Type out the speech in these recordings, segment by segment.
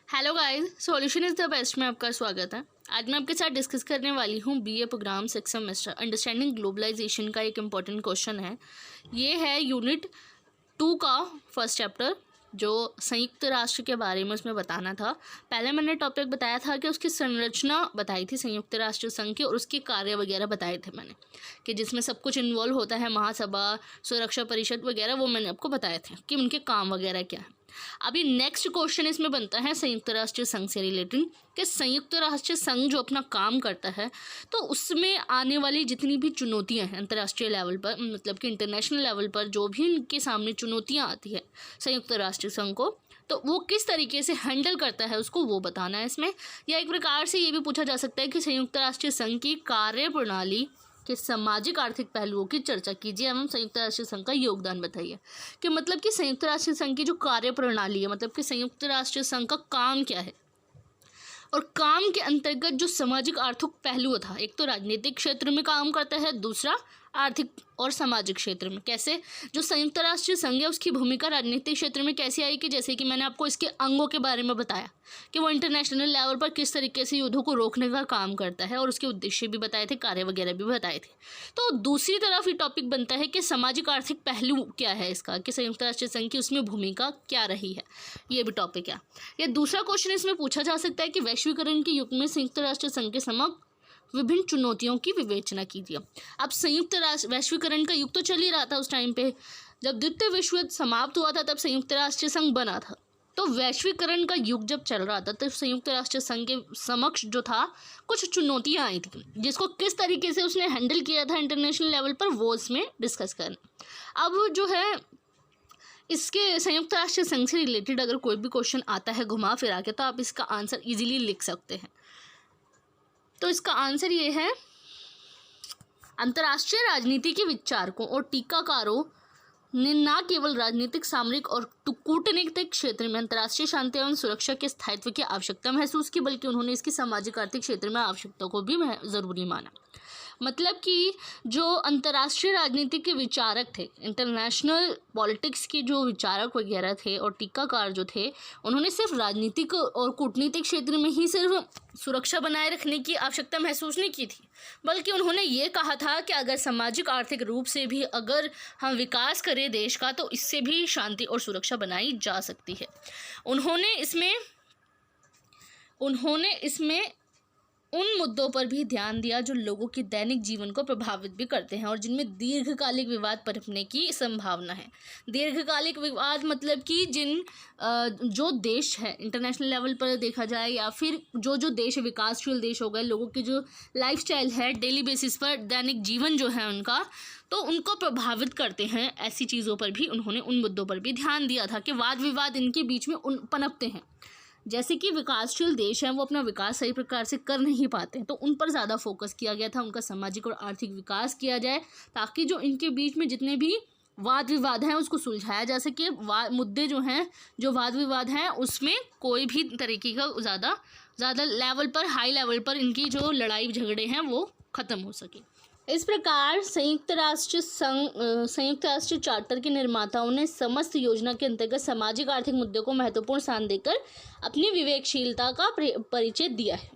Hello guys, solution is the best में आपका स्वागत है। आज मैं आपके साथ डिस्कस करने वाली हूँ BA programme 6 semester understanding globalisation का एक इम्पॉर्टेंट क्वेश्चन है। ये है यूनिट 2 का फर्स्ट चैप्टर, जो संयुक्त राष्ट्र के बारे में उसमें बताना था। पहले मैंने टॉपिक बताया था कि उसकी संरचना बताई थी संयुक्त राष्ट्र संघ की, और उसके कार्य वगैरह बताए थे मैंने, कि जिसमें सब कुछ इन्वॉल्व होता है, महासभा, सुरक्षा परिषद वगैरह, वो मैंने आपको बताए थे कि उनके काम वगैरह क्या है। अभी नेक्स्ट क्वेश्चन इसमें बनता है संयुक्त राष्ट्र संघ से रिलेटेड, कि संयुक्त राष्ट्र संघ जो अपना काम करता है तो उसमें आने वाली जितनी भी चुनौतियां हैं अंतर्राष्ट्रीय लेवल पर, मतलब कि इंटरनेशनल लेवल पर जो भी इनके सामने चुनौतियां आती है संयुक्त राष्ट्र संघ को, तो वो किस तरीके से हैंडल करता है उसको वो बताना है इसमें। या एक प्रकार से ये भी पूछा जा सकता है कि संयुक्त राष्ट्र संघ की कार्य प्रणाली के सामाजिक आर्थिक पहलुओं की चर्चा कीजिए एवं संयुक्त राष्ट्र संघ का योगदान बताइए। कि मतलब कि संयुक्त राष्ट्र संघ की जो कार्य प्रणाली है, मतलब कि संयुक्त राष्ट्र संघ का काम क्या है, और काम के अंतर्गत जो सामाजिक आर्थिक पहलू था, एक तो राजनीतिक क्षेत्र में काम करता है, दूसरा आर्थिक और सामाजिक क्षेत्र में। कैसे जो संयुक्त राष्ट्र संघ है उसकी भूमिका राजनीतिक क्षेत्र में कैसे आई, कि जैसे कि मैंने आपको इसके अंगों के बारे में बताया कि वो इंटरनेशनल लेवल पर किस तरीके से युद्धों को रोकने का काम करता है, और उसके उद्देश्य भी बताए थे, कार्य वगैरह भी बताए थे। तो दूसरी तरफ ये टॉपिक बनता है कि सामाजिक आर्थिक पहलू क्या है इसका, कि संयुक्त राष्ट्र संघ की उसमें भूमिका क्या रही है, ये भी टॉपिक है। या दूसरा क्वेश्चन इसमें पूछा जा सकता है कि वैश्वीकरण के युग में संयुक्त राष्ट्र संघ के समक्ष विभिन्न चुनौतियों की विवेचना कीजिए। अब संयुक्त राष्ट्र वैश्वीकरण का युग तो चल ही रहा था उस टाइम पे, जब द्वितीय विश्व युद्ध समाप्त हुआ था तब संयुक्त राष्ट्र संघ बना था। तो वैश्वीकरण का युग जब चल रहा था तब संयुक्त राष्ट्र संघ के समक्ष जो था कुछ चुनौतियां आई थी, जिसको किस तरीके से उसने हैंडल किया था इंटरनेशनल लेवल पर, वो इसमें डिस्कस करना। अब जो है इसके संयुक्त राष्ट्र संघ से रिलेटेड अगर कोई भी क्वेश्चन आता है घुमा फिरा के, तो आप इसका आंसर इजीली लिख सकते हैं। तो इसका आंसर ये है, अंतर्राष्ट्रीय राजनीति के विचारकों और टीकाकारों ने न केवल राजनीतिक, सामरिक और कूटनीतिक क्षेत्र में अंतर्राष्ट्रीय शांति एवं सुरक्षा के स्थायित्व की आवश्यकता महसूस की, बल्कि उन्होंने इसकी सामाजिक आर्थिक क्षेत्र में आवश्यकता को भी ज़रूरी माना। मतलब कि जो अंतर्राष्ट्रीय राजनीति के विचारक थे, इंटरनेशनल पॉलिटिक्स के जो विचारक वगैरह थे और टीकाकार जो थे, उन्होंने सिर्फ राजनीतिक और कूटनीतिक क्षेत्र में ही सिर्फ सुरक्षा बनाए रखने की आवश्यकता महसूस नहीं की थी, बल्कि उन्होंने ये कहा था कि अगर सामाजिक आर्थिक रूप से भी अगर हम विकास करें देश का, तो इससे भी शांति और सुरक्षा बनाई जा सकती है। उन्होंने इसमें उन मुद्दों पर भी ध्यान दिया जो लोगों के दैनिक जीवन को प्रभावित भी करते हैं और जिनमें दीर्घकालिक विवाद पनपने की संभावना है। दीर्घकालिक विवाद मतलब कि जो देश है इंटरनेशनल लेवल पर देखा जाए, या फिर जो देश विकासशील देश हो गए, लोगों की जो लाइफस्टाइल है डेली बेसिस पर, दैनिक जीवन जो है उनका, तो उनको प्रभावित करते हैं। ऐसी चीज़ों पर भी उन्होंने, उन मुद्दों पर भी ध्यान दिया था कि वाद विवाद इनके बीच में पनपते हैं। जैसे कि विकासशील देश हैं वो अपना विकास सही प्रकार से कर नहीं पाते हैं, तो उन पर ज़्यादा फोकस किया गया था, उनका सामाजिक और आर्थिक विकास किया जाए, ताकि जो इनके बीच में जितने भी वाद विवाद हैं उसको सुलझाया जा सके। मुद्दे जो हैं, जो वाद विवाद हैं, उसमें कोई भी तरीके का ज़्यादा लेवल पर, हाई लेवल पर इनकी जो लड़ाई झगड़े हैं वो ख़त्म हो सके। इस प्रकार संयुक्त राष्ट्र चार्टर के निर्माताओं ने समस्त योजना के अंतर्गत सामाजिक आर्थिक मुद्दों को महत्वपूर्ण स्थान देकर अपनी विवेकशीलता का परिचय दिया है।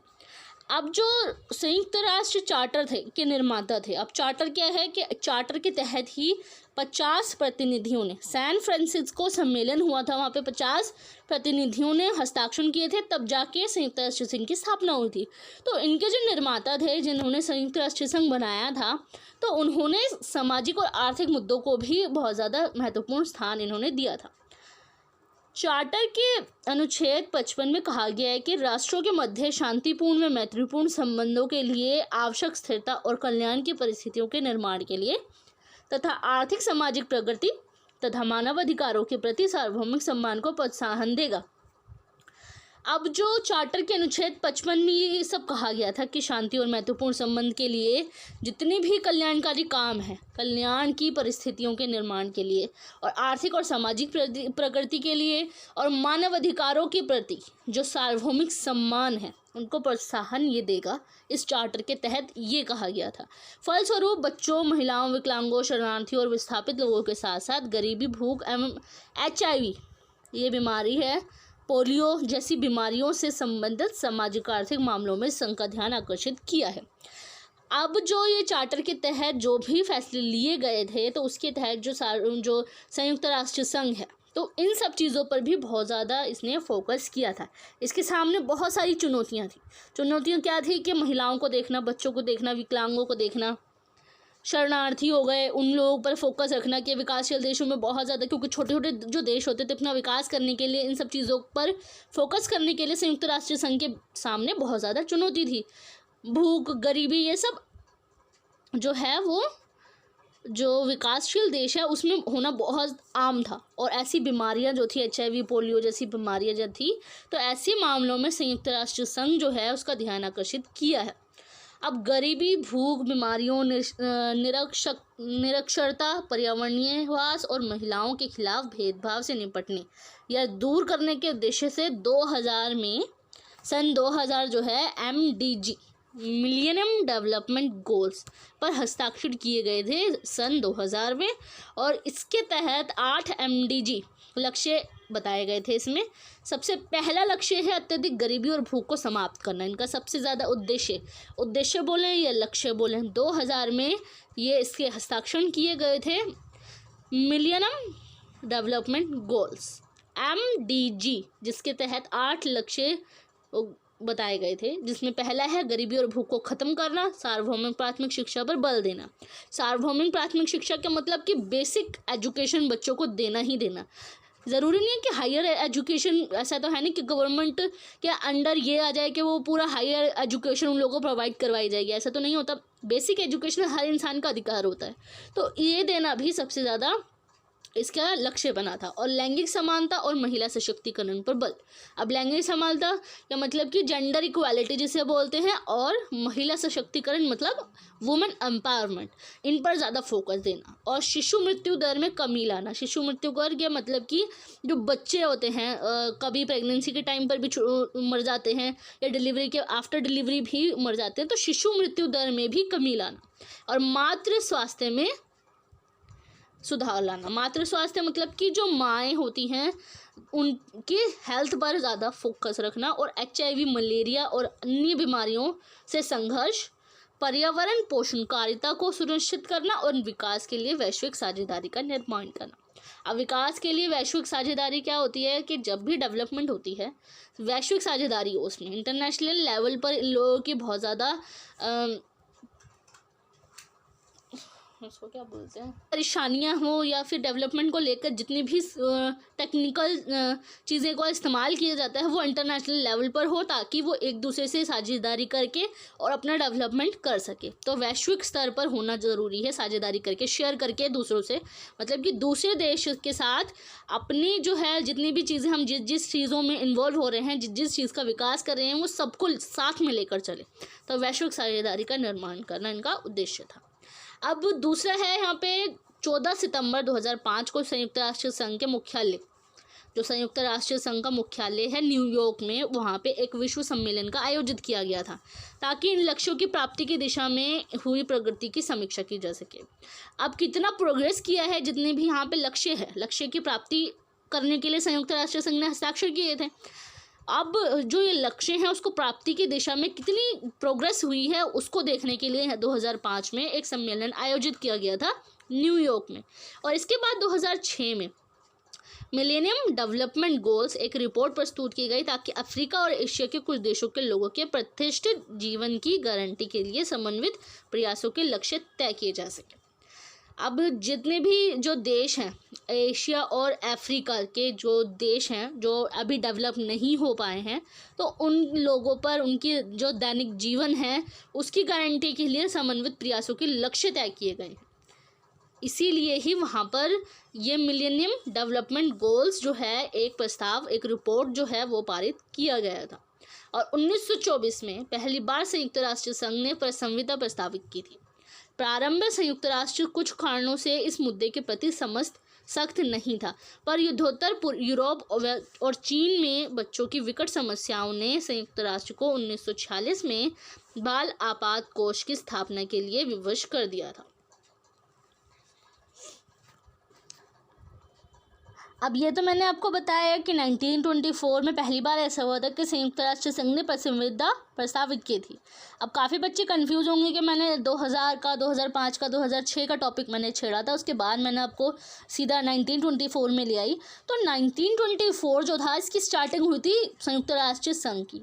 अब जो संयुक्त राष्ट्र चार्टर के निर्माता थे, अब चार्टर क्या है कि चार्टर के तहत ही 50 प्रतिनिधियों ने, सैन फ्रांसिस्को सम्मेलन हुआ था, वहाँ पे 50 प्रतिनिधियों ने हस्ताक्षर किए थे, तब जाके संयुक्त राष्ट्र संघ की स्थापना हुई थी। तो इनके जो निर्माता थे, जिन्होंने संयुक्त राष्ट्र संघ बनाया था, तो उन्होंने सामाजिक और आर्थिक मुद्दों को भी बहुत ज़्यादा महत्वपूर्ण स्थान इन्होंने दिया था। चार्टर के अनुच्छेद 55 में कहा गया है कि राष्ट्रों के मध्य शांतिपूर्ण व मैत्रीपूर्ण संबंधों के लिए आवश्यक स्थिरता और कल्याण की परिस्थितियों के निर्माण के लिए तथा आर्थिक सामाजिक प्रगति तथा मानवाधिकारों के प्रति सार्वभौमिक सम्मान को प्रोत्साहन देगा। अब जो चार्टर के अनुच्छेद 55 में ये सब कहा गया था कि शांति और महत्वपूर्ण संबंध के लिए जितने भी कल्याणकारी काम हैं, कल्याण की परिस्थितियों के निर्माण के लिए और आर्थिक और सामाजिक प्रगति के लिए और मानव अधिकारों के प्रति जो सार्वभौमिक सम्मान है, उनको प्रोत्साहन ये देगा। इस चार्टर के तहत ये कहा गया था। फलस्वरूप बच्चों, महिलाओं, विकलांगों, शरणार्थियों और विस्थापित लोगों के साथ साथ गरीबी, भूख एवं HIV ये बीमारी है, पोलियो जैसी बीमारियों से संबंधित सामाजिक आर्थिक मामलों में संघ का ध्यान आकर्षित किया है। अब जो ये चार्टर के तहत जो भी फैसले लिए गए थे, तो उसके तहत जो संयुक्त राष्ट्र संघ है, तो इन सब चीज़ों पर भी बहुत ज़्यादा इसने फोकस किया था। इसके सामने बहुत सारी चुनौतियाँ थी। चुनौतियाँ क्या थी कि महिलाओं को देखना, बच्चों को देखना, विकलांगों को देखना, शरणार्थी हो गए, उन लोगों पर फोकस रखना कि विकासशील देशों में बहुत ज़्यादा, क्योंकि छोटे छोटे जो देश होते थे अपना विकास करने के लिए, इन सब चीज़ों पर फोकस करने के लिए संयुक्त राष्ट्र संघ के सामने बहुत ज़्यादा चुनौती थी। भूख, गरीबी, ये सब जो है वो जो विकासशील देश है उसमें होना बहुत आम था। और ऐसी बीमारियां जो थी, HIV, पोलियो जैसी बीमारियां जो थी, तो ऐसे मामलों में संयुक्त राष्ट्र संघ जो है उसका ध्यान आकर्षित किया है। अब गरीबी, भूख, बीमारियों, निरक्षरता, पर्यावरणीय ह्रास और महिलाओं के खिलाफ भेदभाव से निपटने या दूर करने के उद्देश्य से 2000 में सन 2000 जो है MDG मिलियनियम डेवलपमेंट गोल्स पर हस्ताक्षर किए गए थे सन 2000 में। और इसके तहत 8 MDG लक्ष्य बताए गए थे। इसमें सबसे पहला लक्ष्य है अत्यधिक गरीबी और भूख को समाप्त करना। इनका सबसे ज़्यादा उद्देश्य बोलें या लक्ष्य बोलें, 2000 में ये इसके हस्ताक्षर किए गए थे। मिलियनियम डेवलपमेंट गोल्स MDG, जिसके तहत 8 लक्ष्य बताए गए थे, जिसमें पहला है गरीबी और भूख को ख़त्म करना, सार्वभौमिक प्राथमिक शिक्षा पर बल देना। सार्वभौमिक प्राथमिक शिक्षा का मतलब कि बेसिक एजुकेशन बच्चों को देना ही देना। ज़रूरी नहीं है कि हायर एजुकेशन, ऐसा तो है नहीं कि गवर्नमेंट के अंडर ये आ जाए कि वो पूरा हायर एजुकेशन उन लोगों को प्रोवाइड करवाई जाएगी, ऐसा तो नहीं होता। बेसिक एजुकेशन हर इंसान का अधिकार होता है, तो ये देना भी सबसे ज़्यादा इसका लक्ष्य बना था। और लैंगिक समानता और महिला सशक्तिकरण पर बल। अब लैंगिक समानता का मतलब कि जेंडर इक्वालिटी जिसे बोलते हैं, और महिला सशक्तिकरण मतलब वुमेन एम्पावरमेंट, इन पर ज़्यादा फोकस देना। और शिशु मृत्यु दर में कमी लाना। शिशु मृत्यु दर का मतलब कि जो बच्चे होते हैं कभी प्रेगनेंसी के टाइम पर भी मर जाते हैं या डिलीवरी के आफ्टर डिलीवरी भी मर जाते हैं, तो शिशु मृत्यु दर में भी कमी लाना। और मातृ स्वास्थ्य में सुधार लाना। मातृ स्वास्थ्य मतलब कि जो माएँ होती हैं उनकी हेल्थ पर ज़्यादा फोकस रखना। और HIV, मलेरिया और अन्य बीमारियों से संघर्ष, पर्यावरण पोषणकारिता को सुनिश्चित करना और विकास के लिए वैश्विक साझेदारी का निर्माण करना। अब विकास के लिए वैश्विक साझेदारी क्या होती है कि जब भी डेवलपमेंट होती है, वैश्विक साझेदारी हो, उसमें इंटरनेशनल लेवल पर इन लोगों की बहुत ज़्यादा उसको क्या बोलते हैं, परेशानियां हो या फिर डेवलपमेंट को लेकर जितनी भी टेक्निकल चीज़ें को इस्तेमाल किया जाता है वो इंटरनेशनल लेवल पर हो, ताकि वो एक दूसरे से साझेदारी करके और अपना डेवलपमेंट कर सके। तो वैश्विक स्तर पर होना ज़रूरी है, साझेदारी करके, शेयर करके दूसरों से, मतलब कि दूसरे देश के साथ अपनी जो है जितनी भी चीज़ें हम जिस चीज़ों में इन्वॉल्व हो रहे हैं, जिस चीज़ का विकास कर रहे हैं, वो सबको साथ में लेकर चले। तो वैश्विक साझेदारी का निर्माण करना इनका उद्देश्य था। अब दूसरा है यहाँ पे 14 सितंबर 2005 को संयुक्त राष्ट्र संघ के मुख्यालय, जो संयुक्त राष्ट्र संघ का मुख्यालय है न्यूयॉर्क में, वहाँ पे एक विश्व सम्मेलन का आयोजित किया गया था, ताकि इन लक्ष्यों की प्राप्ति की दिशा में हुई प्रगति की समीक्षा की जा सके। अब कितना प्रोग्रेस किया है, जितने भी यहाँ पे लक्ष्य है, लक्ष्य की प्राप्ति करने के लिए संयुक्त राष्ट्र संघ ने हस्ताक्षर किए थे। अब जो ये लक्ष्य हैं उसको प्राप्ति की दिशा में कितनी प्रोग्रेस हुई है उसको देखने के लिए 2005 में एक सम्मेलन आयोजित किया गया था न्यूयॉर्क में। और इसके बाद 2006 में मिलेनियम डेवलपमेंट गोल्स एक रिपोर्ट प्रस्तुत की गई, ताकि अफ्रीका और एशिया के कुछ देशों के लोगों के प्रतिष्ठित जीवन की गारंटी के लिए समन्वित प्रयासों के लक्ष्य तय किए जा सके। अब जितने भी जो देश हैं, एशिया और अफ्रीका के जो देश हैं जो अभी डेवलप नहीं हो पाए हैं, तो उन लोगों पर उनकी जो दैनिक जीवन है उसकी गारंटी के लिए समन्वित प्रयासों के लक्ष्य तय किए गए हैं। इसीलिए ही वहाँ पर ये मिलेनियम डेवलपमेंट गोल्स जो है एक प्रस्ताव, एक रिपोर्ट जो है वो पारित किया गया था। और 1924 में पहली बार संयुक्त राष्ट्र संघ ने संहिता प्रस्तावित की थी। प्रारंभ में संयुक्त राष्ट्र कुछ कारणों से इस मुद्दे के प्रति सख्त नहीं था, पर युद्धोत्तर यूरोप और चीन में बच्चों की विकट समस्याओं ने संयुक्त राष्ट्र को 1946 में बाल आपात कोष की स्थापना के लिए विवश कर दिया था। अब ये तो मैंने आपको बताया कि 1924 में पहली बार ऐसा हुआ था कि संयुक्त राष्ट्र संघ ने संविदा प्रस्तावित की थी। अब काफ़ी बच्चे कंफ्यूज होंगे कि मैंने 2000 का, 2005 का, 2006 का टॉपिक मैंने छेड़ा था, उसके बाद मैंने आपको सीधा 1924 में ले आई। तो 1924 जो था, इसकी स्टार्टिंग हुई थी संयुक्त राष्ट्र संघ की,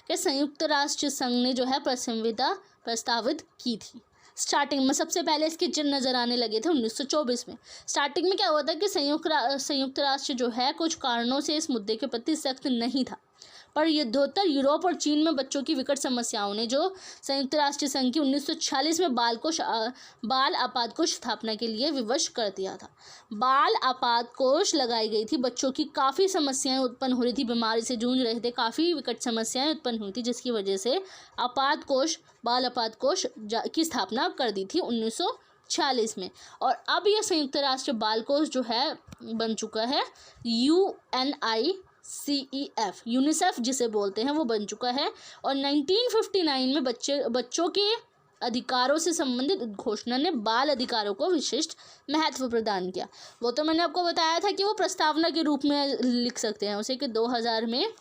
कि संयुक्त राष्ट्र संघ ने जो है संविदा प्रस्तावित की थी। स्टार्टिंग में सबसे पहले इसके चिन्ह नज़र आने लगे थे 1924 में। स्टार्टिंग में क्या हुआ था कि संयुक्त राष्ट्र जो है कुछ कारणों से इस मुद्दे के प्रति सख्त नहीं था, पर युद्धोत्तर यूरोप और चीन में बच्चों की विकट समस्याओं ने जो संयुक्त राष्ट्र संघ की 1946 में बाल आपात कोष स्थापना के लिए विवश कर दिया था। बाल आपात कोष लगाई गई थी, बच्चों की काफ़ी समस्याएं उत्पन्न हो रही थी, बीमारी से जूझ रहे थे, काफ़ी विकट समस्याएं उत्पन्न हुई थी, जिसकी वजह से बाल आपात कोष की स्थापना कर दी थी 1946 में। और अब यह संयुक्त राष्ट्र बाल कोष जो है बन चुका है UNICEF, यूनिसेफ जिसे बोलते हैं, वो बन चुका है। और 1959 में बच्चों के अधिकारों से संबंधित घोषणा ने बाल अधिकारों को विशिष्ट महत्व प्रदान किया। वो तो मैंने आपको बताया था कि वो प्रस्तावना के रूप में लिख सकते हैं उसे, कि 2000 में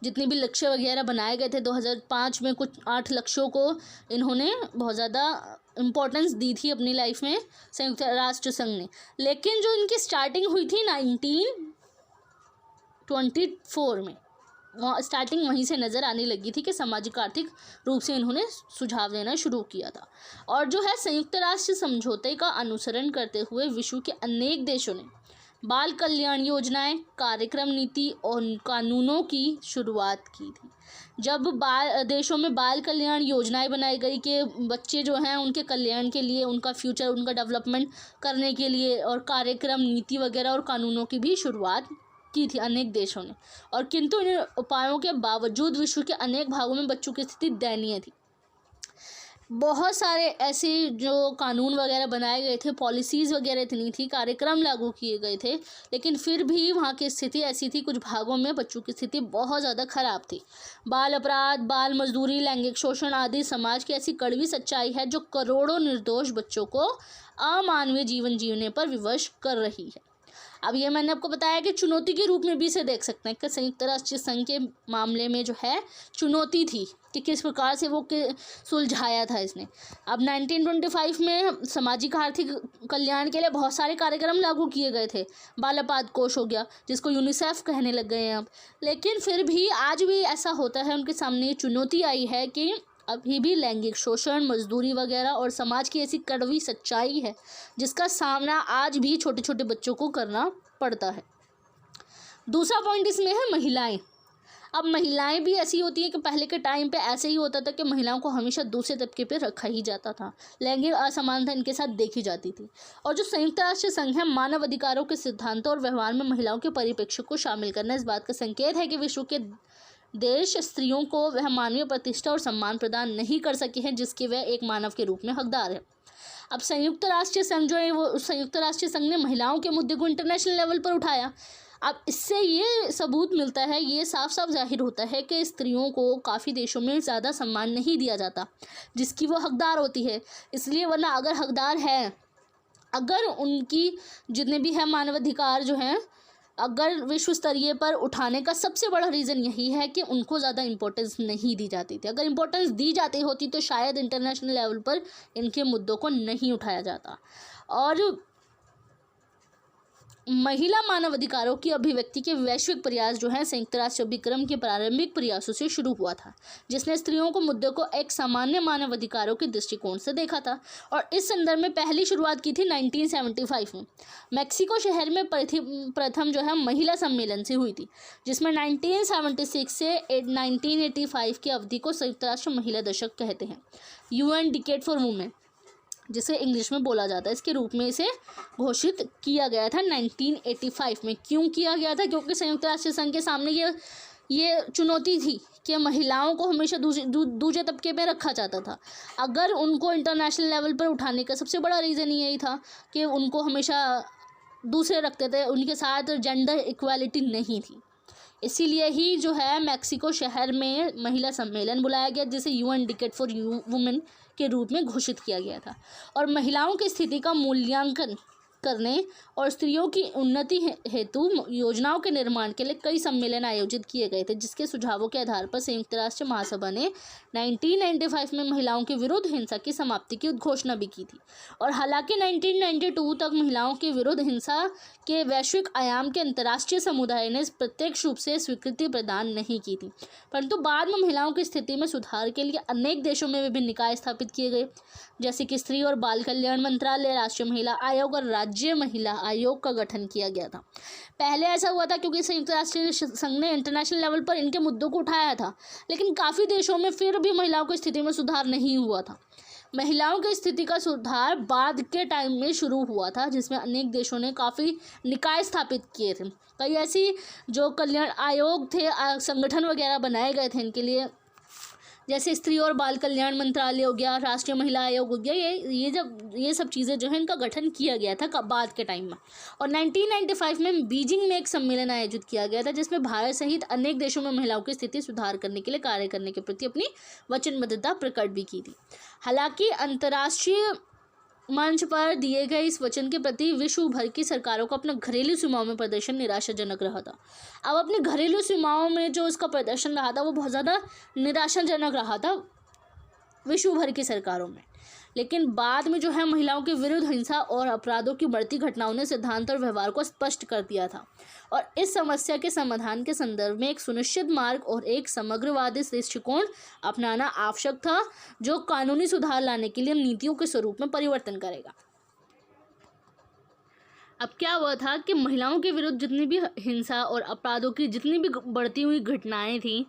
जितने भी लक्ष्य वगैरह बनाए गए थे, 2005 में कुछ 8 लक्ष्यों को इन्होंने बहुत ज़्यादा इम्पोर्टेंस दी थी अपनी लाइफ में संयुक्त राष्ट्र संघ ने। लेकिन जो इनकी स्टार्टिंग हुई थी 1924 में, वहाँ स्टार्टिंग वहीं से नज़र आने लगी थी कि सामाजिक आर्थिक रूप से इन्होंने सुझाव देना शुरू किया था। और जो है संयुक्त राष्ट्र समझौते का अनुसरण करते हुए विश्व के अनेक देशों ने बाल कल्याण योजनाएं, कार्यक्रम, नीति और कानूनों की शुरुआत की थी। जब देशों में बाल कल्याण योजनाएं बनाई गई कि बच्चे जो हैं उनके कल्याण के लिए, उनका फ्यूचर, उनका डेवलपमेंट करने के लिए, और कार्यक्रम, नीति वगैरह और कानूनों की भी शुरुआत की थी अनेक देशों ने। और किंतु इन उपायों के बावजूद विश्व के अनेक भागों में बच्चों की स्थिति दयनीय थी। बहुत सारे ऐसे जो कानून वगैरह बनाए गए थे, पॉलिसीज़ वगैरह इतनी थी, कार्यक्रम लागू किए गए थे, लेकिन फिर भी वहाँ की स्थिति ऐसी थी, कुछ भागों में बच्चों की स्थिति बहुत ज़्यादा ख़राब थी। बाल अपराध, बाल मजदूरी, लैंगिक शोषण आदि समाज की ऐसी कड़वी सच्चाई है जो करोड़ों निर्दोष बच्चों को अमानवीय जीवन जीने पर विवश कर रही है। अब ये मैंने आपको बताया कि चुनौती के रूप में भी इसे देख सकते हैं कि संयुक्त राष्ट्र संघ के मामले में जो है चुनौती थी कि किस प्रकार से वो सुलझाया था इसने। अब 1925 में सामाजिक आर्थिक कल्याण के लिए बहुत सारे कार्यक्रम लागू किए गए थे। बाल आपात कोष हो गया, जिसको यूनिसेफ कहने लग गए हैं अब। लेकिन फिर भी आज भी ऐसा होता है, उनके सामने ये चुनौती आई है कि अभी भी लैंगिक शोषण, मजदूरी वगैरह और समाज की ऐसी कड़वी सच्चाई है जिसका सामना आज भी छोटे छोटे बच्चों को करना पड़ता है। दूसरा पॉइंट इसमें है महिलाएं। अब महिलाएं भी ऐसी होती है कि पहले के टाइम पे ऐसे ही होता था कि महिलाओं को हमेशा दूसरे तबके पे रखा ही जाता था, लैंगिक असमानता इनके साथ देखी जाती थी। और जो संयुक्त राष्ट्र संघ है, मानव अधिकारों के सिद्धांतों और व्यवहार में महिलाओं के परिप्रेक्ष्य को शामिल करना इस बात का संकेत है कि विश्व के देश स्त्रियों को वह मानवीय प्रतिष्ठा और सम्मान प्रदान नहीं कर सके हैं जिसके वह एक मानव के रूप में हकदार है। अब संयुक्त राष्ट्र संघ जो है, वो संयुक्त राष्ट्र संघ ने महिलाओं के मुद्दे को इंटरनेशनल लेवल पर उठाया। अब इससे ये सबूत मिलता है, ये साफ साफ जाहिर होता है कि स्त्रियों को काफ़ी देशों में ज़्यादा सम्मान नहीं दिया जाता जिसकी वो हकदार होती है। इसलिए वरना अगर हकदार है, अगर उनकी जितने भी है मानवाधिकार जो हैं, अगर विश्व स्तरीय पर उठाने का सबसे बड़ा रीज़न यही है कि उनको ज़्यादा इम्पोर्टेंस नहीं दी जाती थी। अगर इम्पोर्टेंस दी जाती होती तो शायद इंटरनेशनल लेवल पर इनके मुद्दों को नहीं उठाया जाता। और महिला मानव अधिकारों की अभिव्यक्ति के वैश्विक प्रयास जो है संयुक्त राष्ट्र अभिक्रम के प्रारंभिक प्रयासों से शुरू हुआ था, जिसने स्त्रियों को मुद्दे को एक सामान्य मानव अधिकारों के दृष्टिकोण से देखा था। और इस संदर्भ में पहली शुरुआत की थी 1975 में मैक्सिको शहर में प्रथम जो है महिला सम्मेलन से हुई थी, जिसमें 1976 से 1985 की अवधि को संयुक्त राष्ट्र महिला दशक कहते हैं, UN डिकेड फॉर वुमेन जिसे इंग्लिश में बोला जाता है, इसके रूप में इसे घोषित किया गया था 1985 में। क्यों किया गया था? क्योंकि संयुक्त राष्ट्र संघ के सामने ये चुनौती थी कि महिलाओं को हमेशा दूसरे तबके में रखा जाता था। अगर उनको इंटरनेशनल लेवल पर उठाने का सबसे बड़ा रीज़न यही था कि उनको हमेशा दूसरे रखते थे, उनके साथ जेंडर इक्वालिटी नहीं थी। इसीलिए ही जो है मैक्सिको शहर में महिला सम्मेलन बुलाया गया, जिसे UN डिकेड फॉर वुमेन के रूप में घोषित किया गया था। और महिलाओं की स्थिति का मूल्यांकन करने और स्त्रियों की उन्नति हेतु योजनाओं के निर्माण के लिए कई सम्मेलन आयोजित किए गए थे, जिसके सुझावों के आधार पर संयुक्त राष्ट्र महासभा ने 1995 में महिलाओं के विरुद्ध हिंसा की समाप्ति की घोषणा भी की थी। और हालांकि 1992 तक महिलाओं के विरुद्ध हिंसा के वैश्विक आयाम के अंतर्राष्ट्रीय समुदाय ने प्रत्यक्ष रूप से स्वीकृति प्रदान नहीं की थी, परंतु बाद में महिलाओं की स्थिति में सुधार के लिए अनेक देशों में विभिन्न निकाय स्थापित किए गए, जैसे कि स्त्री और बाल कल्याण मंत्रालय, राष्ट्रीय महिला आयोग और राज्य महिला आयोग का गठन किया गया था। पहले ऐसा हुआ था क्योंकि संयुक्त राष्ट्र संघ ने इंटरनेशनल लेवल पर इनके मुद्दों को उठाया था, लेकिन काफ़ी देशों में फिर भी महिलाओं की स्थिति में सुधार नहीं हुआ था। महिलाओं की स्थिति का सुधार बाद के टाइम में शुरू हुआ था, जिसमें अनेक देशों ने काफ़ी निकाय स्थापित किए थे। कई ऐसी जो कल्याण आयोग थे, संगठन वगैरह बनाए गए थे इनके लिए, जैसे स्त्री और बाल कल्याण मंत्रालय हो गया, राष्ट्रीय महिला आयोग हो गया। ये सब चीज़ें जो है इनका गठन किया गया था बाद के टाइम में। और 1995 में बीजिंग में एक सम्मेलन आयोजित किया गया था, जिसमें भारत सहित अनेक देशों में महिलाओं की स्थिति सुधार करने के लिए कार्य करने के प्रति अपनी वचनबद्धता प्रकट भी की थी। हालांकि अंतर्राष्ट्रीय मंच पर दिए गए इस वचन के प्रति विश्व भर की सरकारों का अपना घरेलू सीमाओं में प्रदर्शन निराशाजनक रहा था। अब अपनी घरेलू सीमाओं में जो इसका प्रदर्शन रहा था वो बहुत ज़्यादा निराशाजनक रहा था विश्व भर की सरकारों में। लेकिन बाद में जो है महिलाओं के विरुद्ध हिंसा और अपराधों की बढ़ती घटनाओं ने सिद्धांत और व्यवहार को स्पष्ट कर दिया था, और इस समस्या के समाधान के संदर्भ में एक सुनिश्चित मार्ग और एक समग्रवादी दृष्टिकोण अपनाना आवश्यक था, जो कानूनी सुधार लाने के लिए नीतियों के स्वरूप में परिवर्तन करेगा। अब क्या हुआ था कि महिलाओं के विरुद्ध जितनी भी हिंसा और अपराधों की जितनी भी बढ़ती हुई घटनाएं थीं,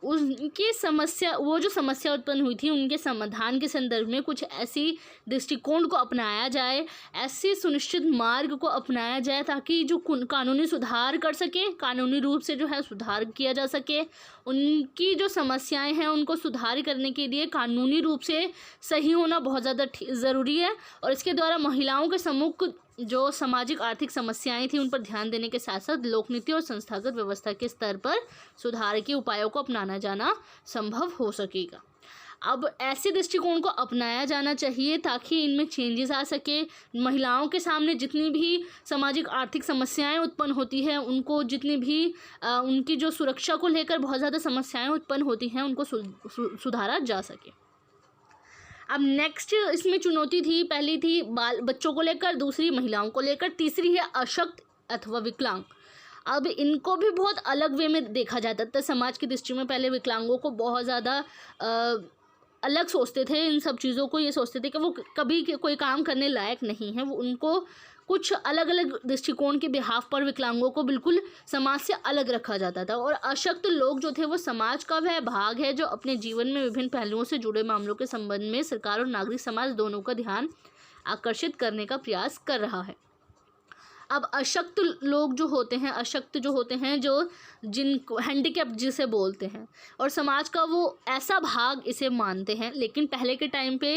उनकी समस्या, वो जो समस्या उत्पन्न हुई थी, उनके समाधान के संदर्भ में कुछ ऐसी दृष्टिकोण को अपनाया जाए, ऐसे सुनिश्चित मार्ग को अपनाया जाए ताकि जो कानूनी सुधार कर सके, कानूनी रूप से जो है सुधार किया जा सके। उनकी जो समस्याएं हैं उनको सुधार करने के लिए कानूनी रूप से सही होना बहुत ज़्यादा ज़रूरी है, और इसके द्वारा महिलाओं के सम्मुख जो सामाजिक आर्थिक समस्याएं थी उन पर ध्यान देने के साथ साथ लोकनीति और संस्थागत व्यवस्था के स्तर पर सुधार के उपायों को अपनाना जाना संभव हो सकेगा। अब ऐसे दृष्टिकोण को अपनाया जाना चाहिए ताकि इनमें चेंजेस आ सके। महिलाओं के सामने जितनी भी सामाजिक आर्थिक समस्याएं उत्पन्न होती हैं, उनको जितनी भी उनकी जो सुरक्षा को लेकर बहुत ज़्यादा समस्याएं उत्पन्न होती हैं, उनको सुधारा जा सके। अब नेक्स्ट इसमें चुनौती थी, पहली थी बच्चों को लेकर, दूसरी महिलाओं को लेकर, तीसरी है अशक्त अथवा विकलांग। अब इनको भी बहुत अलग वे में देखा जाता था समाज की दृष्टि में। पहले विकलांगों को बहुत ज़्यादा अलग सोचते थे, इन सब चीज़ों को ये सोचते थे कि वो कभी कोई काम करने लायक नहीं है। वो उनको कुछ अलग अलग दृष्टिकोण के बिहाफ पर विकलांगों को बिल्कुल समाज से अलग रखा जाता था। और अशक्त लोग जो थे वो समाज का वह भाग है जो अपने जीवन में विभिन्न पहलुओं से जुड़े मामलों के संबंध में सरकार और नागरिक समाज दोनों का ध्यान आकर्षित करने का प्रयास कर रहा है। अब अशक्त लोग जो होते हैं, अशक्त जो होते हैं, जो जिनको हैंडीकैप जिसे बोलते हैं, और समाज का वो ऐसा भाग इसे मानते हैं। लेकिन पहले के टाइम पे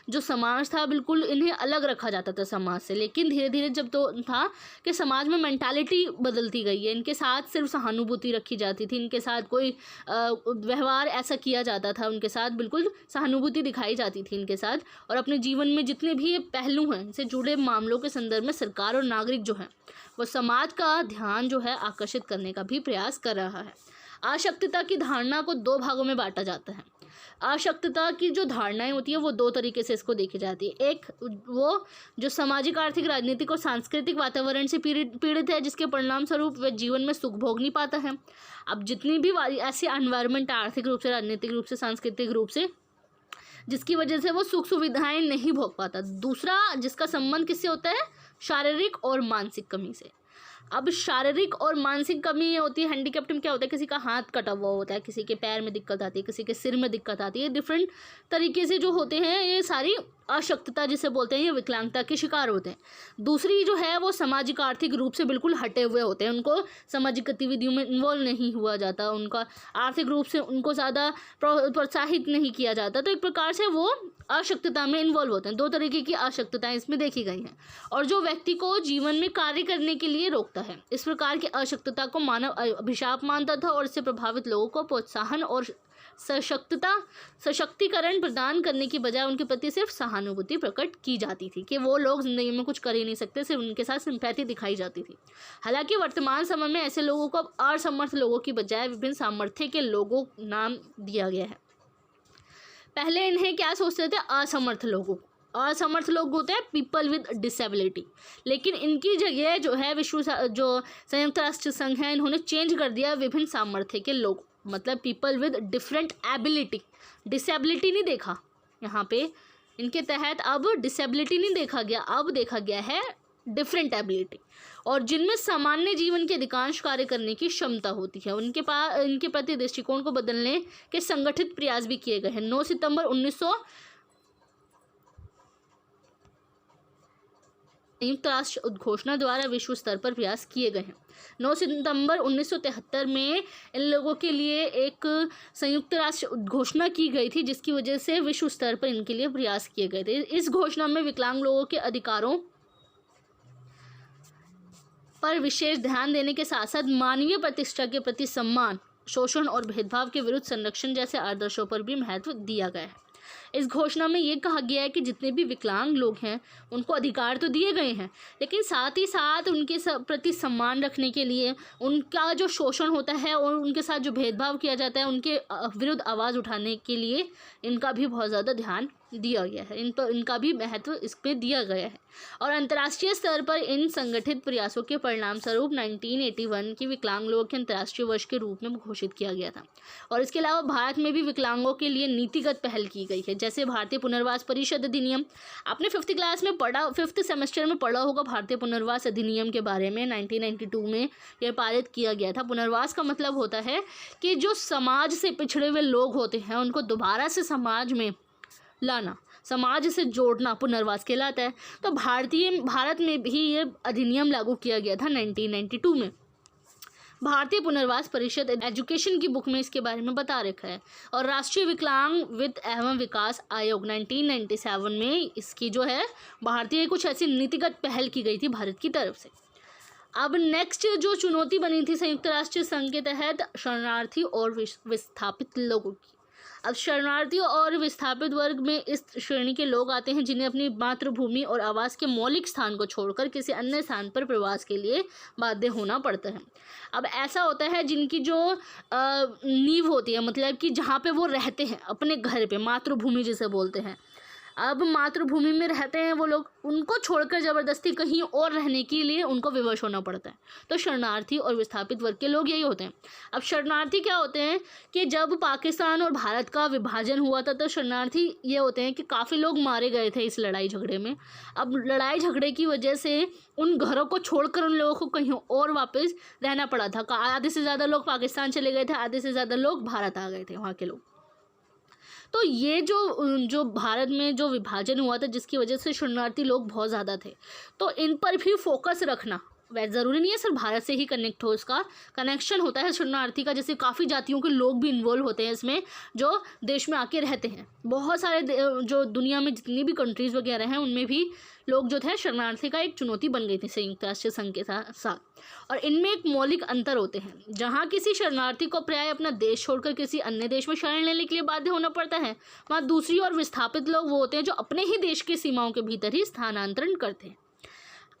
जो समाज था बिल्कुल इन्हें अलग रखा जाता था समाज से। लेकिन धीरे धीरे जब तो था कि समाज में मेंटालिटी बदलती गई है, इनके साथ सिर्फ सहानुभूति रखी जाती थी, इनके साथ कोई व्यवहार ऐसा किया जाता था, उनके साथ बिल्कुल सहानुभूति दिखाई जाती थी इनके साथ। और अपने जीवन में जितने भी पहलू हैं इनसे जुड़े मामलों के संदर्भ में सरकार और नागरिक जो है वो समाज का ध्यान जो है आकर्षित करने का भी प्रयास कर रहा है। अशक्तता की धारणा को दो भागों में बांटा जाता है। अशक्तता की जो धारणाएं होती है वो दो तरीके से इसको देखी जाती है। एक वो जो सामाजिक, आर्थिक, राजनीतिक और सांस्कृतिक वातावरण से पीड़ित है, जिसके परिणाम स्वरूप वह जीवन में सुख भोग नहीं पाता है। अब जितनी भी ऐसी एनवायरनमेंट आर्थिक रूप से, राजनीतिक रूप से, सांस्कृतिक रूप से, जिसकी वजह से वो सुख सुविधाएं नहीं भोग पाता। दूसरा जिसका संबंध किससे होता है, शारीरिक और मानसिक कमी से। अब शारीरिक और मानसिक कमी ये होती है, हैंडीकैप्ड में क्या होता है, किसी का हाथ कटा हुआ होता है, किसी के पैर में दिक्कत आती है, किसी के सिर में दिक्कत आती है, डिफरेंट तरीके से जो होते हैं ये सारी अशक्तता जिसे बोलते हैं, ये विकलांगता के शिकार होते हैं। दूसरी जो है वो सामाजिक आर्थिक रूप से बिल्कुल हटे हुए होते हैं, उनको सामाजिक गतिविधियों में इन्वॉल्व नहीं हुआ जाता, उनका आर्थिक रूप से उनको ज़्यादा प्रोत्साहित नहीं किया जाता। तो एक प्रकार से वो अशक्तता में इन्वॉल्व होते हैं। दो तरीके की अशक्तताएं इसमें देखी गई हैं, और जो व्यक्ति को जीवन में कार्य करने के लिए रोकते सकता है। इस प्रकार की अशक्तता को मानव अभिशाप मानता था और इससे प्रभावित लोगों को प्रोत्साहन और सशक्तिकरण प्रदान करने की बजाय उनके प्रति सिर्फ सहानुभूति प्रकट की जाती थी कि वो लोग जिंदगी में कुछ कर ही नहीं सकते, सिर्फ उनके साथ सिंपैथी दिखाई जाती थी। हालांकि वर्तमान समय में ऐसे लोगों को अब असमर्थ लोगों की बजाय विभिन्न सामर्थ्य के लोगों नाम दिया गया है। पहले इन्हें क्या सोचते थे? असमर्थ लोगों। असमर्थ लोग होते हैं पीपल विद डिसेबिलिटी, लेकिन इनकी जगह जो है जो संयुक्त राष्ट्र संघ है, इन्होंने चेंज कर दिया विभिन्न सामर्थ्य के लोग, मतलब people with different ability. Disability नहीं देखा यहाँ पे, इनके तहत अब डिसेबिलिटी नहीं देखा गया, अब देखा गया है डिफरेंट एबिलिटी, और जिनमें सामान्य जीवन के अधिकांश कार्य करने की क्षमता होती है। इनके प्रति दृष्टिकोण को बदलने के संगठित प्रयास भी किए गए हैं। 9 सितंबर 1900 संयुक्त राष्ट्र उद्घोषणा द्वारा विश्व स्तर पर प्रयास किए गए हैं। 9 सितंबर 1973 में इन लोगों के लिए एक संयुक्त राष्ट्र उद्घोषणा की गई थी, जिसकी वजह से विश्व स्तर पर इनके लिए प्रयास किए गए थे। इस घोषणा में विकलांग लोगों के अधिकारों पर विशेष ध्यान देने के साथ साथ मानवीय प्रतिष्ठा के प्रति सम्मान, शोषण और भेदभाव के विरुद्ध संरक्षण जैसे आदर्शों पर भी महत्व दिया गया है। इस घोषणा में ये कहा गया है कि जितने भी विकलांग लोग हैं उनको अधिकार तो दिए गए हैं, लेकिन साथ ही साथ उनके प्रति सम्मान रखने के लिए, उनका जो शोषण होता है और उनके साथ जो भेदभाव किया जाता है उनके विरुद्ध आवाज़ उठाने के लिए इनका भी बहुत ज़्यादा ध्यान दिया गया है, इनका भी महत्व इस पर दिया गया है। और अंतर्राष्ट्रीय स्तर पर इन संगठित प्रयासों के परिणाम स्वरूप 1981 की विकलांग लोगों के अंतर्राष्ट्रीय वर्ष के रूप में घोषित किया गया था। और इसके अलावा भारत में भी विकलांगों के लिए नीतिगत पहल की गई है, जैसे भारतीय पुनर्वास परिषद अधिनियम। आपने 5th क्लास में पढ़ा, 5th सेमेस्टर में पढ़ा होगा भारतीय पुनर्वास अधिनियम के बारे में। 1992 में यह पारित किया गया था। पुनर्वास का मतलब होता है कि जो समाज से पिछड़े हुए लोग होते हैं उनको दोबारा से समाज में लाना, समाज से जोड़ना पुनर्वास कहलाता है। तो भारत में भी ये अधिनियम लागू किया गया था 1992 में। भारतीय पुनर्वास परिषद एजुकेशन की बुक में इसके बारे में बता रखा है। और राष्ट्रीय विकलांग वित्त एवं विकास आयोग 1997 में इसकी जो है भारतीय कुछ ऐसी नीतिगत पहल की गई थी भारत की तरफ से। अब नेक्स्ट जो चुनौती बनी थी संयुक्त राष्ट्र संघ के तहत, शरणार्थी और विस्थापित लोगों की। अब शरणार्थी और विस्थापित वर्ग में इस श्रेणी के लोग आते हैं जिन्हें अपनी मातृभूमि और आवास के मौलिक स्थान को छोड़कर किसी अन्य स्थान पर प्रवास के लिए बाध्य होना पड़ता है। अब ऐसा होता है जिनकी जो नींव होती है, मतलब कि जहाँ पे वो रहते हैं अपने घर पे, मातृभूमि जिसे बोलते हैं, अब मातृभूमि में रहते हैं वो लोग, उनको छोड़कर ज़बरदस्ती कहीं और रहने के लिए उनको विवश होना पड़ता है। तो शरणार्थी और विस्थापित वर्ग के लोग यही होते हैं। अब शरणार्थी क्या होते हैं कि जब पाकिस्तान और भारत का विभाजन हुआ था तो शरणार्थी ये होते हैं कि काफ़ी लोग मारे गए थे इस लड़ाई झगड़े में। अब लड़ाई झगड़े की वजह से उन घरों को छोड़कर उन लोगों को कहीं और वापस रहना पड़ा था। आधे से ज़्यादा लोग पाकिस्तान चले गए थे, आधे से ज़्यादा लोग भारत आ गए थे वहाँ के लोग। तो ये जो भारत में जो विभाजन हुआ था जिसकी वजह से शरणार्थी लोग बहुत ज़्यादा थे, तो इन पर भी फोकस रखना, वैसे ज़रूरी नहीं है सिर्फ भारत से ही कनेक्ट हो, इसका कनेक्शन होता है शरणार्थी का, जैसे काफ़ी जातियों के लोग भी इन्वॉल्व होते हैं इसमें जो देश में आके रहते हैं। बहुत सारे जो दुनिया में जितनी भी कंट्रीज़ वगैरह हैं उनमें भी लोग जो थे शरणार्थी का एक चुनौती बन गई थी संयुक्त राष्ट्र संघ के साथ। और इनमें एक मौलिक अंतर होते हैं, जहाँ किसी शरणार्थी को प्राय अपना देश छोड़कर किसी अन्य देश में शरण लेने के लिए बाध्य होना पड़ता है, वहाँ दूसरी ओर विस्थापित लोग वो होते हैं जो अपने ही देश की सीमाओं के भीतर ही स्थानांतरण करते हैं।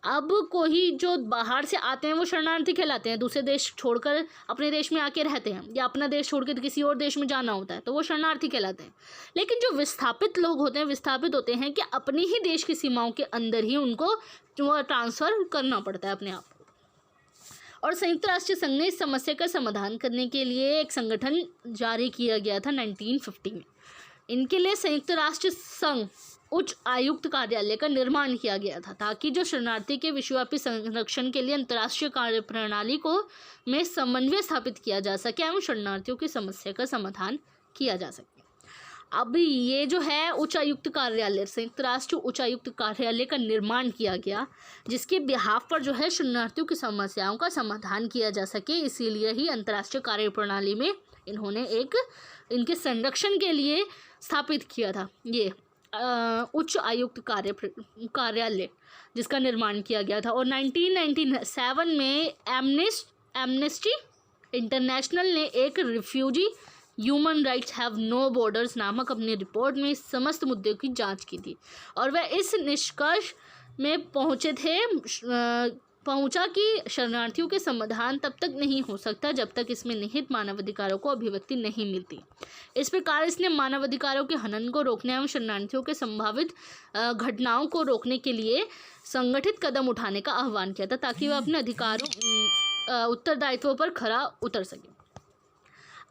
अब कोई जो बाहर से आते हैं वो शरणार्थी कहलाते हैं, दूसरे देश छोड़कर अपने देश में आके रहते हैं या अपना देश छोड़कर किसी और देश में जाना होता है तो वो शरणार्थी कहलाते हैं। लेकिन जो विस्थापित लोग होते हैं, विस्थापित होते हैं कि अपने ही देश की सीमाओं के अंदर ही उनको ट्रांसफ़र करना पड़ता है अपने आप। और संयुक्त राष्ट्र संघ ने इस समस्या का समाधान करने के लिए एक संगठन जारी किया गया था 1950 में। इनके लिए संयुक्त राष्ट्र संघ उच्च आयुक्त कार्यालय का निर्माण किया गया था ताकि जो शरणार्थी के विश्वव्यापी संरक्षण के लिए अंतर्राष्ट्रीय कार्य प्रणाली को में समन्वय स्थापित किया जा सके एवं शरणार्थियों की समस्या का समाधान किया जा सके। अब ये जो है उच्च आयुक्त कार्यालय, संयुक्त राष्ट्र उच्च आयुक्त कार्यालय का निर्माण किया गया जिसके बिहाफ पर जो है शरणार्थियों की समस्याओं का समाधान किया जा सके। इसीलिए ही अंतर्राष्ट्रीय कार्य प्रणाली में इन्होंने एक इनके संरक्षण के लिए स्थापित किया था ये उच्च आयुक्त कार्यालय। जिसका निर्माण किया गया था। और 1997 में एमनेस्टी इंटरनेशनल ने एक refugee human rights have no borders नामक अपनी रिपोर्ट में इस समस्त मुद्दे की जांच की थी, और वह इस निष्कर्ष में पहुंचा कि शरणार्थियों के समाधान तब तक नहीं हो सकता जब तक इसमें निहित मानवाधिकारों को अभिव्यक्ति नहीं मिलती। इस प्रकार इसने मानवाधिकारों के हनन को रोकने एवं शरणार्थियों के संभावित घटनाओं को रोकने के लिए संगठित कदम उठाने का आह्वान किया था, ताकि वह अपने अधिकारों उत्तरदायित्वों पर खरा उतर सके।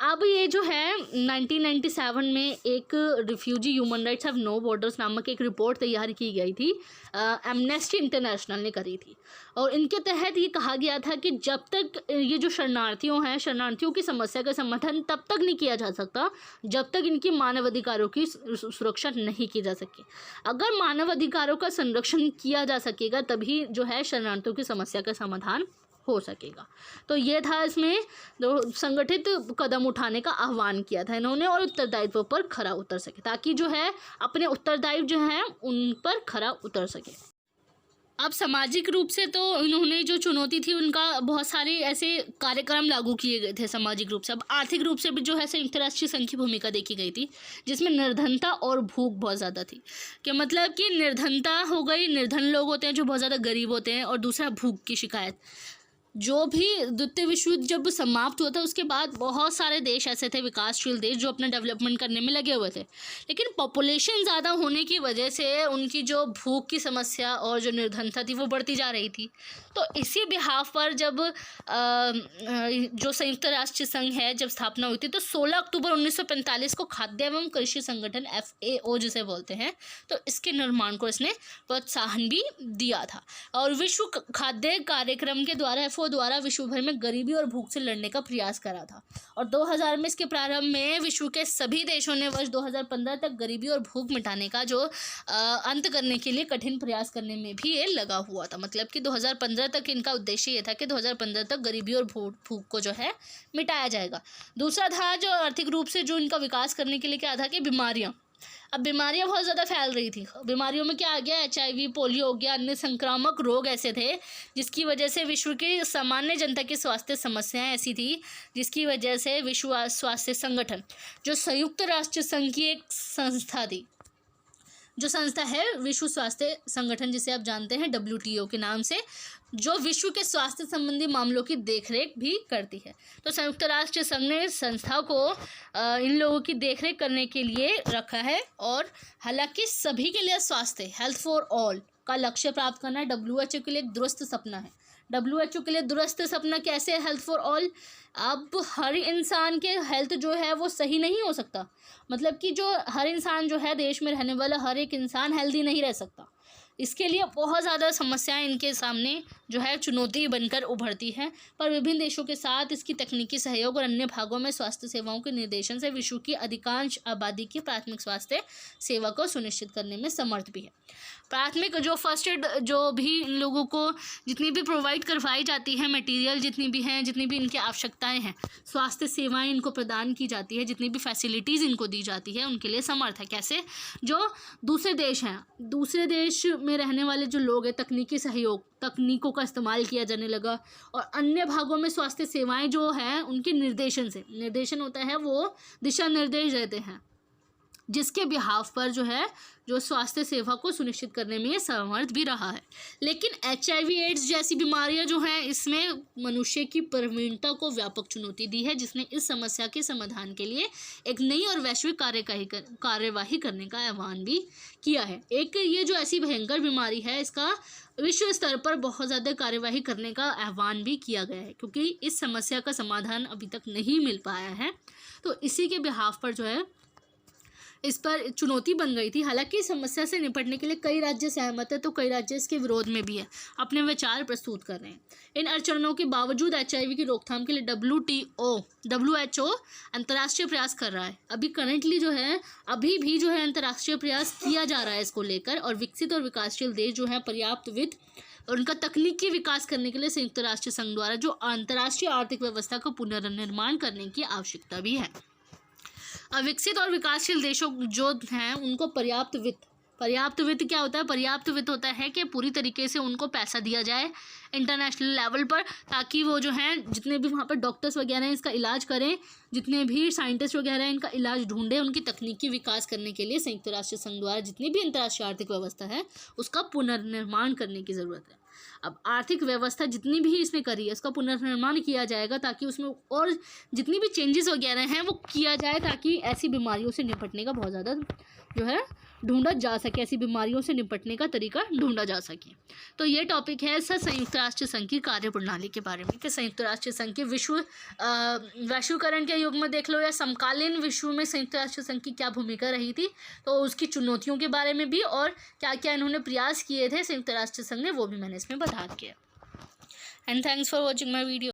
अब ये जो है 1997 में एक refugee human rights have no borders नामक एक रिपोर्ट तैयार की गई थी, एमनेस्टी इंटरनेशनल ने करी थी, और इनके तहत ये कहा गया था कि जब तक ये जो शरणार्थियों की समस्या का समाधान तब तक नहीं किया जा सकता जब तक इनकी मानवाधिकारों की सुरक्षा नहीं की जा सके। अगर मानवाधिकारों का संरक्षण किया जा सकेगा तभी जो है शरणार्थियों की समस्या का समाधान हो सकेगा। तो ये था इसमें संगठित कदम उठाने का आह्वान किया था इन्होंने, और उत्तरदायित्व पर खरा उतर सके, ताकि जो है अपने उत्तरदायित्व जो है उन पर खरा उतर सके। अब सामाजिक रूप से तो इन्होंने जो चुनौती थी उनका बहुत सारे ऐसे कार्यक्रम लागू किए गए थे सामाजिक रूप से। अब आर्थिक रूप से भी जो है संयुक्त राष्ट्र संघ की भूमिका देखी गई थी, जिसमें निर्धनता और भूख बहुत ज़्यादा थी। कि मतलब कि निर्धनता हो गई, निर्धन लोग होते हैं जो बहुत ज़्यादा गरीब होते हैं, और दूसरा भूख की शिकायत। जो भी द्वितीय विश्व युद्ध जब समाप्त हुआ था उसके बाद बहुत सारे देश ऐसे थे, विकासशील देश, जो अपना डेवलपमेंट करने में लगे हुए थे, लेकिन पॉपुलेशन ज़्यादा होने की वजह से उनकी जो भूख की समस्या और जो निर्धनता थी वो बढ़ती जा रही थी। तो इसी बिहाफ पर जब जो संयुक्त राष्ट्र संघ है जब स्थापना हुई थी, तो 16 अक्टूबर 1945 को खाद्य एवं कृषि संगठन FAO जिसे बोलते हैं, तो इसके निर्माण को इसने प्रोत्साहन भी दिया था। और विश्व खाद्य कार्यक्रम के द्वारा FAO द्वारा विश्व भर में गरीबी और भूख से लड़ने का प्रयास करा था, और 2000 में इसके प्रारंभ में विश्व के सभी देशों ने वर्ष 2015 तक गरीबी और भूख मिटाने का जो अंत करने के लिए कठिन प्रयास करने में भी ये लगा हुआ था। मतलब कि 2015 तक इनका उद्देश्य ये था कि 2015 तक गरीबी और भूख को जो है मिटाया जाएगा। दूसरा था जो आर्थिक रूप से जो इनका विकास करने के लिए क्या था कि बीमारियाँ। अब बीमारियां बहुत ज़्यादा फैल रही थी। बीमारियों में क्या आ गया, HIV, पोलियो हो गया, अन्य संक्रामक रोग ऐसे थे जिसकी वजह से विश्व की सामान्य जनता की स्वास्थ्य समस्याएं ऐसी थी, जिसकी वजह से विश्व स्वास्थ्य संगठन जो संयुक्त राष्ट्र संघ की एक संस्था थी, जो संस्था है विश्व स्वास्थ्य संगठन जिसे आप जानते हैं WTO के नाम से, जो विश्व के स्वास्थ्य संबंधी मामलों की देखरेख भी करती है। तो संयुक्त राष्ट्र संघ ने संस्था को इन लोगों की देखरेख करने के लिए रखा है। और हालांकि सभी के लिए स्वास्थ्य, हेल्थ फॉर ऑल का लक्ष्य प्राप्त करना WHO के लिए एक दुरुस्त सपना है। WHO के लिए दुरुस्त सपना कैसे है हेल्थ फॉर ऑल? अब हर इंसान के हेल्थ जो है वो सही नहीं हो सकता, मतलब कि जो हर इंसान जो है देश में रहने वाला हर एक इंसान हेल्दी नहीं रह सकता। इसके लिए बहुत ज़्यादा समस्याएं इनके सामने जो है चुनौती बनकर उभरती है, पर विभिन्न देशों के साथ इसकी तकनीकी सहयोग और अन्य भागों में स्वास्थ्य सेवाओं के निर्देशन से विश्व की अधिकांश आबादी की प्राथमिक स्वास्थ्य सेवा को सुनिश्चित करने में समर्थ भी है। प्राथमिक जो फर्स्ट एड जो भी इन लोगों को जितनी भी प्रोवाइड करवाई जाती है, मटेरियल जितनी भी हैं, जितनी भी इनकी आवश्यकताएं हैं, स्वास्थ्य सेवाएं इनको प्रदान की जाती है, जितनी भी फैसिलिटीज़ इनको दी जाती है, उनके लिए समर्थ है। कैसे? जो दूसरे देश हैं, दूसरे देश में रहने वाले जो लोग हैं, तकनीकी सहयोग, तकनीकों का इस्तेमाल किया जाने लगा, और अन्य भागों में स्वास्थ्य सेवाएं जो हैं उनके निर्देशन होता है, वो दिशा निर्देश देते हैं, जिसके बिहाफ पर जो है जो स्वास्थ्य सेवा को सुनिश्चित करने में ये समर्थ भी रहा है। लेकिन HIV एड्स जैसी बीमारियां जो हैं इसमें मनुष्य की प्रवीणता को व्यापक चुनौती दी है, जिसने इस समस्या के समाधान के लिए एक नई और वैश्विक कार्यवाही करने का आह्वान भी किया है। एक ये जो ऐसी भयंकर बीमारी है, इसका विश्व स्तर पर बहुत ज़्यादा कार्यवाही करने का आह्वान भी किया गया है, क्योंकि इस समस्या का समाधान अभी तक नहीं मिल पाया है। तो इसी के बिहाफ पर जो है इस पर चुनौती बन गई थी। हालांकि इस समस्या से निपटने के लिए कई राज्य सहमत है, तो कई राज्य इसके विरोध में भी है, अपने विचार प्रस्तुत कर रहे हैं। इन अड़चनों के बावजूद HIV की रोकथाम के लिए WHO अंतर्राष्ट्रीय प्रयास कर रहा है। अभी भी जो है अंतर्राष्ट्रीय प्रयास किया जा रहा है इसको लेकर, और विकसित और विकासशील देश जो है पर्याप्त वित्त और उनका तकनीकी विकास करने के लिए संयुक्त राष्ट्र संघ द्वारा जो अंतर्राष्ट्रीय आर्थिक व्यवस्था का पुनर्निर्माण करने की आवश्यकता भी है। विकसित और विकासशील देशों जो हैं उनको पर्याप्त वित्त पर्याप्त वित्त क्या होता है? पर्याप्त वित्त होता है कि पूरी तरीके से उनको पैसा दिया जाए इंटरनेशनल लेवल पर, ताकि वो जो हैं जितने भी वहाँ पर डॉक्टर्स वगैरह हैं इसका इलाज करें, जितने भी साइंटिस्ट वगैरह हैं इनका इलाज ढूंढें, उनकी तकनीकी विकास करने के लिए संयुक्त राष्ट्र संघ द्वारा जितनी भी अंतर्राष्ट्रीय आर्थिक व्यवस्था है उसका पुनर्निर्माण करने की ज़रूरत है। अब आर्थिक व्यवस्था जितनी भी इसने करी है उसका पुनर्निर्माण किया जाएगा, ताकि उसमें और जितनी भी चेंजेस वगैरह हैं वो किया जाए, ताकि ऐसी बीमारियों से निपटने का बहुत ज़्यादा जो है ढूंढा जा सके, ऐसी बीमारियों से निपटने का तरीका ढूंढा जा सके। तो ये टॉपिक है सर संयुक्त राष्ट्र संघ की कार्यप्रणाली के बारे में, कि संयुक्त राष्ट्र संघ के वैश्वीकरण के युग में देख लो या समकालीन विश्व में संयुक्त राष्ट्र संघ की क्या भूमिका रही थी, तो उसकी चुनौतियों के बारे में भी और क्या क्या इन्होंने प्रयास किए थे संयुक्त राष्ट्र संघ ने, वो भी मैंने इसमें बता दिया। And thanks for watching my video.